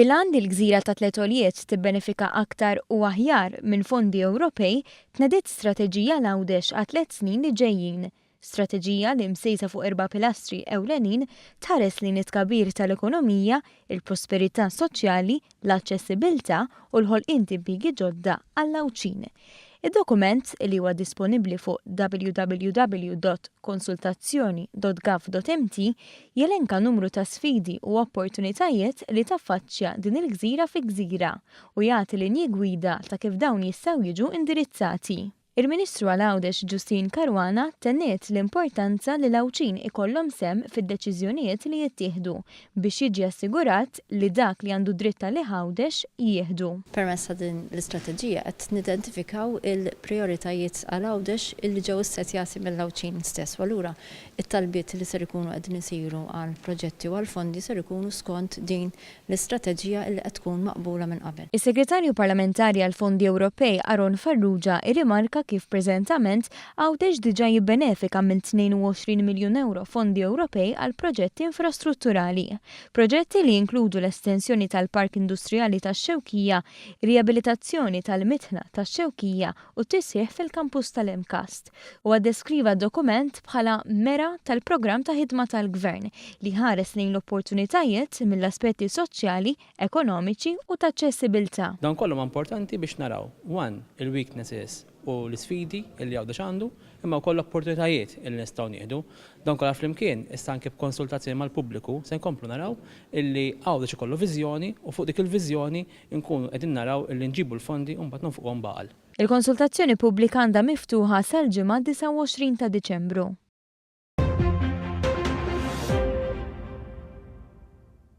Bilan li l-Gżira ta' Tletolijiet tibbenefika aktar u aħjar minn fondi Ewropej, tnediet strateġija l-Għawdex għat 3 snin li ġejjin. Strateġija li msejsa fuq 4 pilastri ewlenin tħares li nitkabir tal-ekonomija, il-prosperità soċjali, l-aċċessibilità u l-ħolqien impjiegi ġodda għall-Lawċin. Id-dokument li huwa disponibbli fuq www.konsultazzjoni.gov.mt jelenka numru ta' sfidi u opportunitajiet li taffaċċja din il-gżira fi gżira u jagħti linji gwida ta' kif dawn jistgħu jiġu indirizzati. Il-Ministru għal-Għawdex Ġustin Karwana tenniet l-importanza li l-Lawċin ikollhom sem fid-deċiżjonijiet li jittieħdu biex jiġi assigurat li dak li għandu dritta li Għawdex jieħdu. Permezz ta' din l-istrateġija qed nidentifikaw il-prioritajiet għal-Għawdex illi ġew issetjati mill-Lawċin stess. Allura it-talbiet li ser ikunu qegħdin isiru għal proġetti u għal fondi ser ikunu skont din l-istrateġija li qed tkun maqbula minn qabel. Is-Segretarju Parlamentari għal Fondi Ewropej Aron Farrugia irrimarka kif preżentament Għawdex diġà jibbenefika minn 22 miljun euro fondi Ewropej għal proġetti infrastrutturali. Proġetti li jinkludu l-estensjoni tal-Park Industrijali tax-Xewkija, riabilitazzjoni tal-mitħna tax-Xewkija u tisħiħ fil-kampus tal-Imkast. U deskriva d-dokument bħala mera tal-programm ta' ħidma tal-Gvern li ħares lejn l-opportunitajiet mill-aspetti soċjali, ekonomiċi u ta' aċċessibilità. Dan kollu importanti biex naraw, one, il-weaknesses u l-sfidi li Għawdex għandu, imma wkoll opportunitajiet li nistgħu nieħdu. Dan kollha flimkien issa anke b'konsultazzjoni mal-pubbliku se nkomplu naraw illi Għawdex ikollu viżjoni u fuq dik il-viżjoni nkunu qegħdin naraw illi nġibu l-fondi u mbagħad nonfuqhom baqal. Il-konsultazzjoni pubblika għandha miftuħa sal-ġimgħa 29 ta' Diċembru.